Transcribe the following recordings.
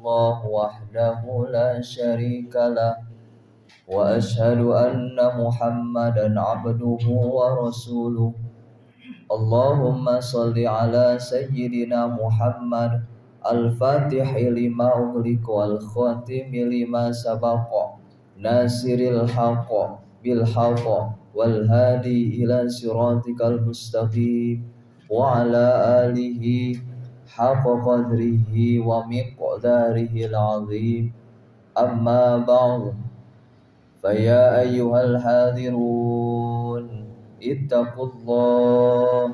الله وحده لا شريك له وأشهد أن محمدا عبده ورسوله اللهم صل على سيدنا محمد الفاتح لما أغلق والخاتم لما سبق ناصر الحق بالحق والهادي إلى صراطك المستقيم وعلى آله حق قدره ومقداره العظيم أما بعد فيا أيها الحاضرون اتقوا الله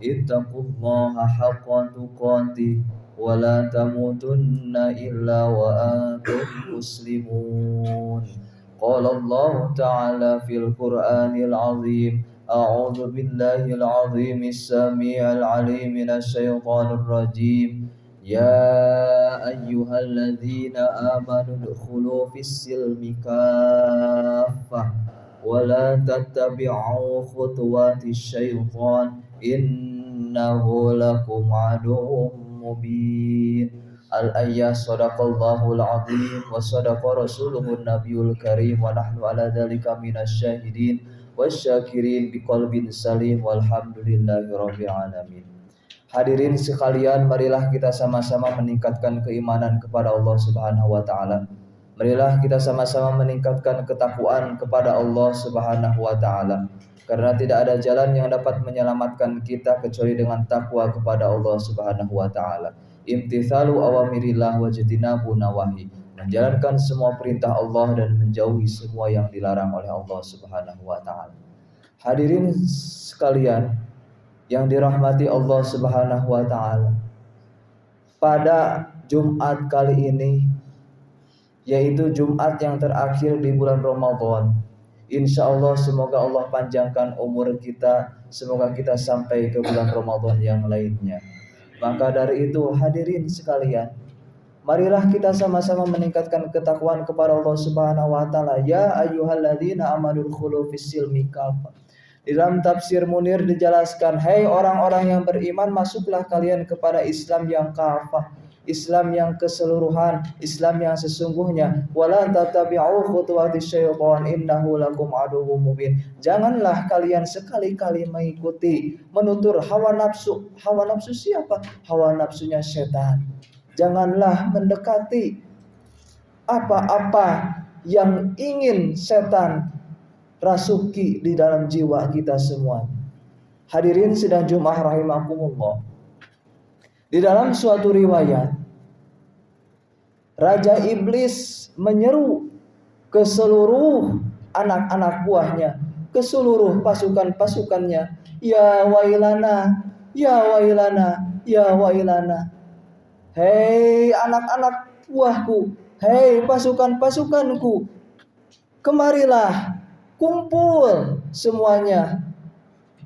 اتقوا الله حق تقاته ولا تموتن إلا وأنتم مسلمون قال الله تعالى في القرآن العظيم أعوذ بالله العظيم السميع العليم من الشيطان الرجيم يا أيها الذين آمنوا ادخلوا في السلم كافة ولا تتبعوا خطوات الشيطان إنه لكم عدو مبين الآية صدق الله العظيم وصدق رسوله النبي الكريم ونحن على ذلك من الشاهدين والشاكرين بقلب سليم والحمد لله رب العالمين. Hadirin sekalian, marilah kita sama-sama meningkatkan keimanan kepada Allah Subhanahu wa taala. Marilah kita sama-sama meningkatkan ketakwaan kepada Allah Subhanahu wa taala. Karena tidak ada jalan yang dapat menyelamatkan kita kecuali dengan takwa kepada Allah Subhanahu wa taala. Imtithalu awamirillah wajtinabu nawahi. Menjalankan semua perintah Allah dan menjauhi semua yang dilarang oleh Allah Subhanahu wa taala. Hadirin sekalian yang dirahmati Allah Subhanahu wa taala. Pada Jumat kali ini, yaitu Jumat yang terakhir di bulan Ramadan, insya Allah semoga Allah panjangkan umur kita, semoga kita sampai ke bulan Ramadan yang lainnya. Maka dari itu hadirin sekalian, marilah kita sama-sama meningkatkan ketakwaan kepada Allah Subhanahu wa taala. Ya ayyuhalladzina amanu dkhulu fis-silmi kafah. Di dalam tafsir Munir dijelaskan, hai orang-orang yang beriman, masuklah kalian kepada Islam yang kafah, Islam yang keseluruhan, Islam yang sesungguhnya. Wala tatabi'u khutuwatis syaitan innahu lakum aduwwum mubin. Janganlah kalian sekali-kali mengikuti, menutur hawa nafsu. Hawa nafsu siapa? Hawa nafsunya setan. Janganlah mendekati apa-apa yang ingin setan rasuki di dalam jiwa kita semua. Hadirin sidang Jumat rahimakumullah. Di dalam suatu riwayat, Raja Iblis menyeru ke seluruh anak-anak buahnya, ke seluruh pasukan-pasukannya, ya wailana, ya wailana, ya wailana. Hei anak-anak buahku, hei pasukan-pasukanku, kemarilah, kumpul semuanya.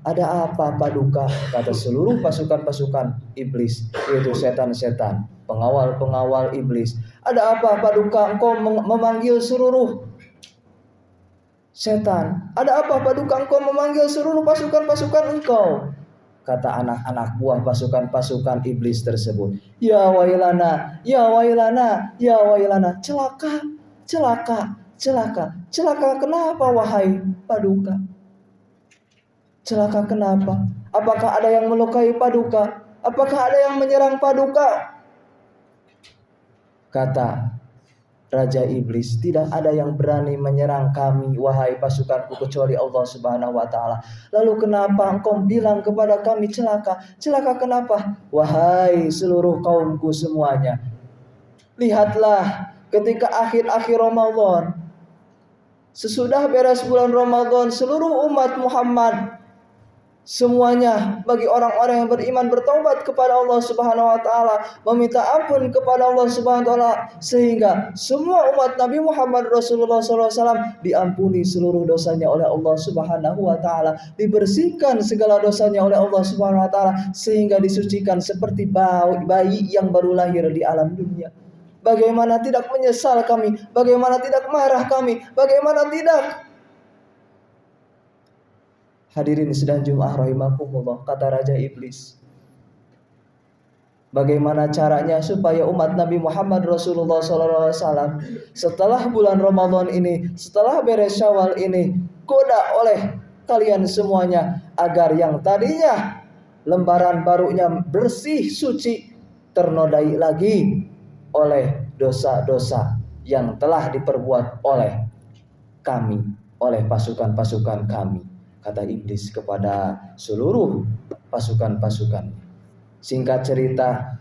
Ada apa Paduka? Kata seluruh pasukan-pasukan iblis, yaitu setan-setan, pengawal-pengawal iblis. Ada apa Paduka? Engkau memanggil seluruh setan. Ada apa Paduka? Engkau memanggil seluruh pasukan-pasukan engkau. Kata anak-anak buah pasukan-pasukan iblis tersebut, ya wailana, ya wailana, ya wailana. Celaka, celaka, celaka. Celaka kenapa wahai Paduka? Celaka kenapa? Apakah ada yang melukai Paduka? Apakah ada yang menyerang Paduka? Kata Raja Iblis, tidak ada yang berani menyerang kami wahai pasukanku kecuali Allah Subhanahu wa taala. Lalu kenapa engkau bilang kepada kami celaka? Celaka kenapa? Wahai seluruh kaumku semuanya, lihatlah ketika akhir-akhir Ramadan, sesudah beres bulan Ramadan, seluruh umat Muhammad semuanya bagi orang-orang yang beriman bertaubat kepada Allah Subhanahu wa taala, meminta ampun kepada Allah Subhanahu wa taala, sehingga semua umat Nabi Muhammad Rasulullah SAW diampuni seluruh dosanya oleh Allah Subhanahu wa taala, dibersihkan segala dosanya oleh Allah Subhanahu wa taala, sehingga disucikan seperti bayi yang baru lahir di alam dunia. Bagaimana tidak menyesal kami, bagaimana tidak marah kami, bagaimana tidak. Hadirin sedang Jumat rahimakumullah, kata Raja Iblis, Bagaimana caranya supaya umat Nabi Muhammad Rasulullah SAW setelah bulan Ramadan ini, setelah beres Syawal ini, goda oleh kalian semuanya agar yang tadinya lembaran barunya bersih suci ternodai lagi oleh dosa-dosa yang telah diperbuat oleh kami, oleh pasukan-pasukan kami, kata iblis kepada seluruh pasukan-pasukan. Singkat cerita,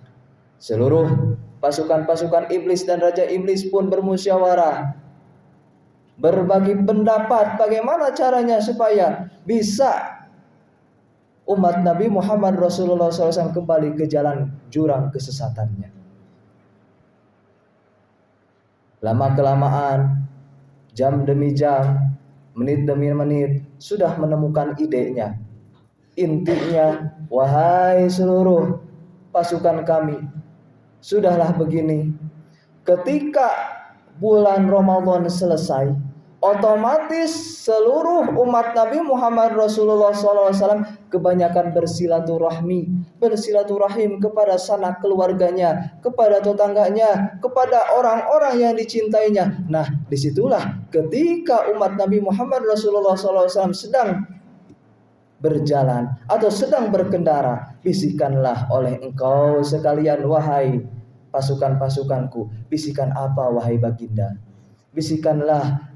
seluruh pasukan-pasukan iblis dan Raja Iblis pun bermusyawarah, berbagi pendapat bagaimana caranya supaya bisa umat Nabi Muhammad Rasulullah SAW kembali ke jalan jurang kesesatannya. Lama-kelamaan, jam demi jam, menit demi menit, sudah menemukan idenya. Intinya, wahai seluruh pasukan kami, sudahlah begini, ketika bulan Ramadan selesai, otomatis seluruh umat Nabi Muhammad Rasulullah SAW kebanyakan bersilaturahim kepada sanak keluarganya, kepada tetangganya, kepada orang-orang yang dicintainya. Nah, disitulah ketika umat Nabi Muhammad Rasulullah SAW sedang berjalan atau sedang berkendara, bisikanlah oleh engkau sekalian, wahai pasukan-pasukanku. Bisikan apa, wahai baginda? Bisikanlah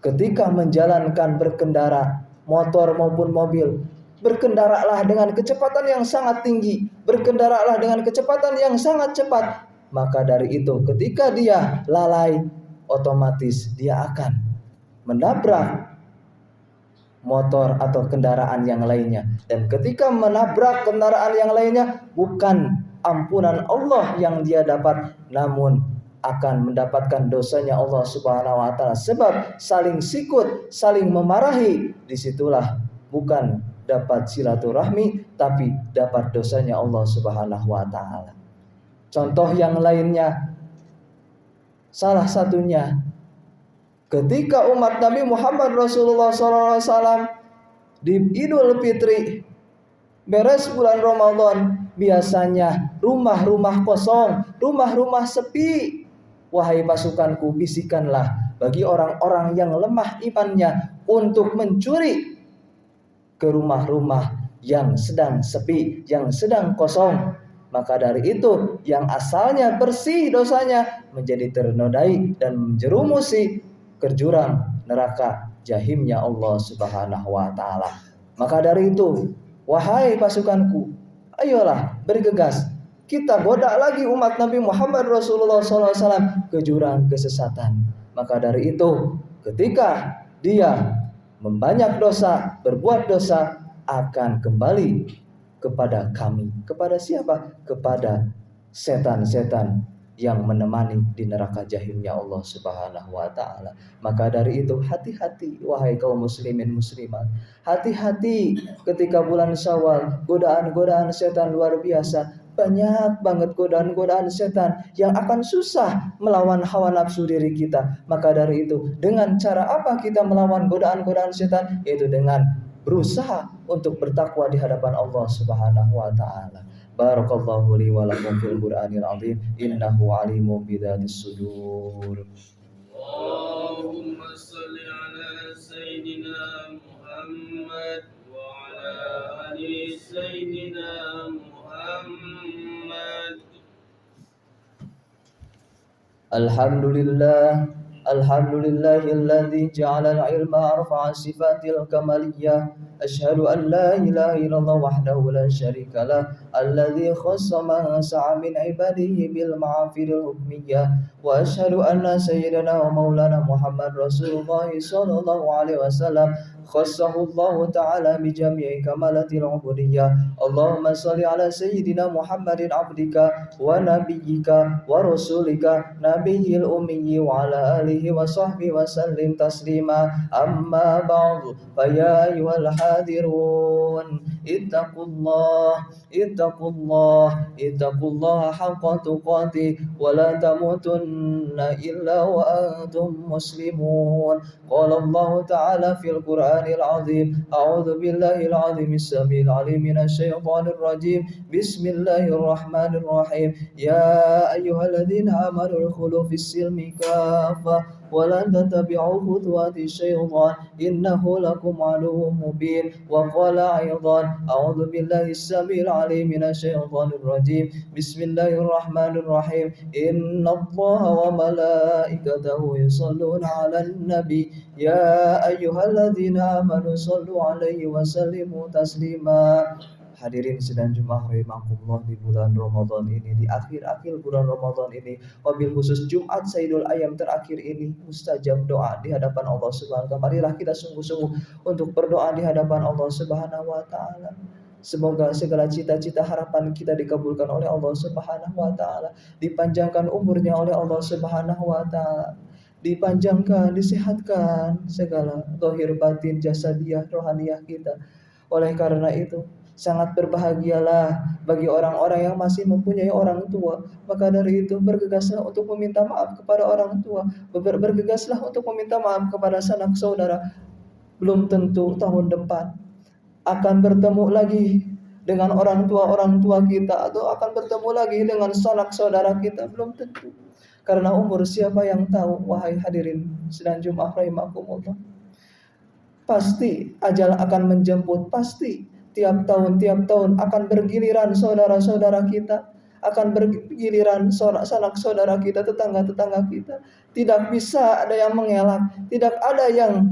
ketika menjalankan berkendara, motor maupun mobil, berkendaralah dengan kecepatan yang sangat tinggi, berkendaralah dengan kecepatan yang sangat cepat. Maka dari itu ketika dia lalai, otomatis dia akan menabrak motor atau kendaraan yang lainnya. Dan ketika menabrak kendaraan yang lainnya, bukan ampunan Allah yang dia dapat, namun akan mendapatkan dosanya Allah Subhanahu wa taala. Sebab saling sikut, saling memarahi, disitulah bukan dapat silaturahmi, tapi dapat dosanya Allah Subhanahu wa taala. Contoh yang lainnya, salah satunya ketika umat Nabi Muhammad Rasulullah SAW di Idul Fitri, beres bulan Ramadan, biasanya rumah-rumah kosong, rumah-rumah sepi. Wahai pasukanku, bisikanlah bagi orang-orang yang lemah imannya untuk mencuri ke rumah-rumah yang sedang sepi, yang sedang kosong. Maka dari itu, yang asalnya bersih dosanya menjadi ternodai dan menjerumusi ke jurang neraka jahimnya Allah Subhanahu wa taala. Maka dari itu, wahai pasukanku, ayolah bergegas, kita goda lagi umat Nabi Muhammad Rasulullah SAW ke jurang kesesatan. Maka dari itu, ketika dia membanyak dosa, berbuat dosa, akan kembali kepada kami. Kepada siapa? Kepada setan-setan yang menemani di neraka jahimnya Allah Subhanahu wa taala. Maka dari itu, hati-hati wahai kaum muslimin muslimat. Hati-hati ketika bulan Syawal, godaan-godaan setan luar biasa. Banyak banget godaan-godaan setan yang akan susah melawan hawa nafsu diri kita. Maka dari itu, dengan cara apa kita melawan godaan-godaan setan? Yaitu dengan berusaha untuk bertakwa di hadapan Allah Subhanahu wa taala. Barakallahu li wa lakum fil Qur'anil azim, innahu alimun bidzatis sudur. Allahumma shalli ala sayyidina Muhammad wa ala ali sayyidina Muhammad. Alhamdulillah, alhamdulillahilladzi ja'ala al-ilma arfa'a sifatil kamaliyah. Asyhadu an la ilaha illallah wahdahu la syarika lah, alladzi khassa ma sa'a min ibadihi bil ma'afiril hukmiyah. Wa asyhadu anna sayyidana wa maulana Muhammad Rasulullah sallallahu alaihi wasallam khassahu Allah ta'ala bi jami'i kamalatil ubudiyah. Allahumma shalli ala sayyidina Muhammadin abdika wa nabiyyika wa rasulika nabiyil ummi wa ala alihi wa sahbihi wa sallim taslima. Amma ba'du, fa ya ayyuhal hadirun, ittaqullaha haqqa tuqatih wa la tamutunna illa wa antum muslimun. Qala Allah Ta'ala fil Qur'anil azim, a'udzu billahil azimis samil alim minasy syaithanir rajim. Bismillahirrahmanirrahim. Ya ayyuhalladzina amanu udkhulu fis silmi kaffah wa la tattabi'u khutuwati syaitan innahu lakum aduwwun mubin. Wa qala aidan, a'udzu billahis samil alim minasy syaithanir rajim. Bismillahirrahmanirrahim. Innallaha wa malaikatahu yusholluna 'alan nabi ya ayyuhalladzina amanu shollu 'alaihi wa sallimu taslima. Hadirin sidang Jumat rahimakumullah, di bulan Ramadan ini, di akhir-akhir bulan Ramadan ini, wabil khusus Jumat Sayyidul Ayyam terakhir ini, mustajab doa di hadapan Allah Subhanahu wa taala. Marilah kita sungguh-sungguh untuk berdoa di hadapan Allah Subhanahu wa taala. Semoga segala cita-cita harapan kita dikabulkan oleh Allah Subhanahu wa taala, dipanjangkan umurnya oleh Allah Subhanahu wa taala, dipanjangkan, disehatkan segala zahir batin jasadiah rohaniyah kita. Oleh karena itu, sangat berbahagialah bagi orang-orang yang masih mempunyai orang tua. Maka dari itu, bergegaslah untuk meminta maaf kepada orang tua. Bergegaslah untuk meminta maaf kepada sanak saudara. Belum tentu tahun depan akan bertemu lagi dengan orang tua kita, atau akan bertemu lagi dengan sanak saudara kita. Belum tentu. Karena umur siapa yang tahu, wahai hadirin sidang Jumat rahimakumullah. Pasti ajal akan menjemput, pasti tiap tahun akan bergiliran saudara-saudara kita, akan bergiliran sanak saudara kita, tetangga-tetangga kita. Tidak bisa ada yang mengelak, tidak ada yang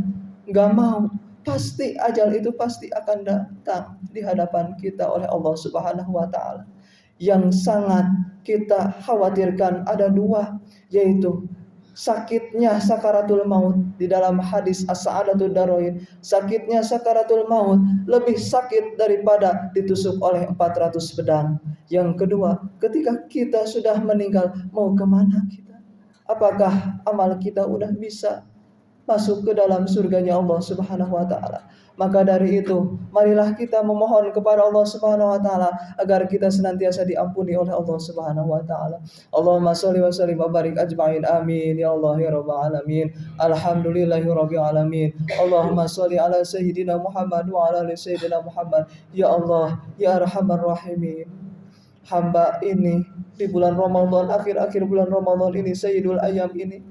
gak mau. Pasti ajal itu pasti akan datang di hadapan kita oleh Allah Subhanahu wa taala. Yang sangat kita khawatirkan ada dua, yaitu sakitnya sakaratul maut. Di dalam hadis as-sa'adatud darain, sakitnya sakaratul maut lebih sakit daripada ditusuk oleh 400 pedang. Yang kedua, ketika kita sudah meninggal, mau kemana kita? Apakah amal kita udah bisa masuk ke dalam surganya Allah Subhanahu wa taala? Maka dari itu, marilah kita memohon kepada Allah Subhanahu wa taala agar kita senantiasa diampuni oleh Allah Subhanahu wa taala. Allahumma shalli wa sallim wa barik ajma'in. Amin ya Allah ya rabbal alamin. Alhamdulillahirabbil alamin. Allahumma shalli ala sayyidina Muhammad wa ala ali sayyidina Muhammad. Ya Allah ya arhamar rahimin. Hamba ini di bulan Ramadan, akhir-akhir bulan Ramadan ini, Sayyidul Ayyam ini,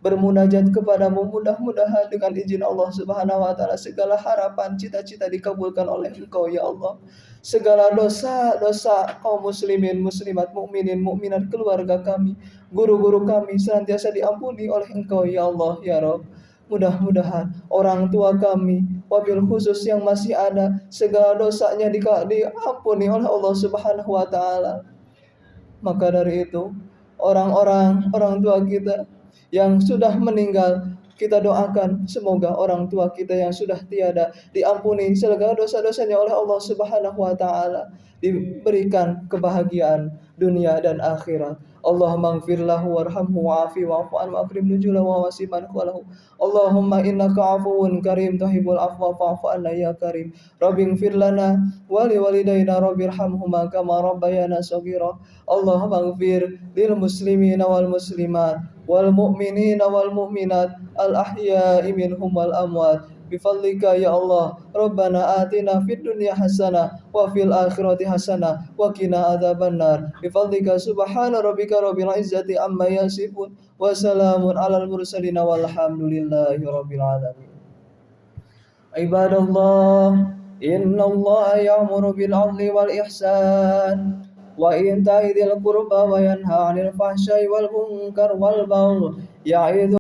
bermunajat kepadamu, mudah-mudahan dengan izin Allah Subhanahu wa taala segala harapan, cita-cita dikabulkan oleh Engkau ya Allah. Segala dosa-dosa kaum muslimin, muslimat, mukminin, mukminat, keluarga kami, guru-guru kami senantiasa diampuni oleh Engkau ya Allah ya Rabb. Mudah-mudahan orang tua kami, wabil khusus yang masih ada, segala dosanya diampuni oleh Allah Subhanahu wa taala. Maka dari itu, orang tua kita yang sudah meninggal, kita doakan semoga orang tua kita yang sudah tiada diampuni segala dosa-dosanya oleh Allah Subhanahu wa taala, diberikan kebahagiaan dunia dan akhirat. Allahumma ighfir lahu warhamhu wa'afi wa'fu anhu wa akrim nuzulahu wa wasi' manqalahu. Allahumma innaka 'afuwun karim tuhibbul 'afwa fa'fu 'anna ya karim. Rabbighfir lana wa liwalidayna rabbirhamhuma kama rabbayana shaghira. Allahumma ighfir lil muslimina wal muslimat wal mu'minina wal mu'minat al ahya'i minhum wal amwat bifadlika ya Allah. Rabbana atina fid dunya hasanah wa fil akhirati hasanah wa qina adzabannar. Bifadlika subhana rabbika rabbil izzati amma yasifun wa salamun alal mursalin walhamdulillahi rabbil alamin. Ibadallah, innallaha ya'muru bil 'adli wal ihsan wa ita'i dzil qurba wa yanha 'anil fahsya'i wal munkar wal baghi ya'idzu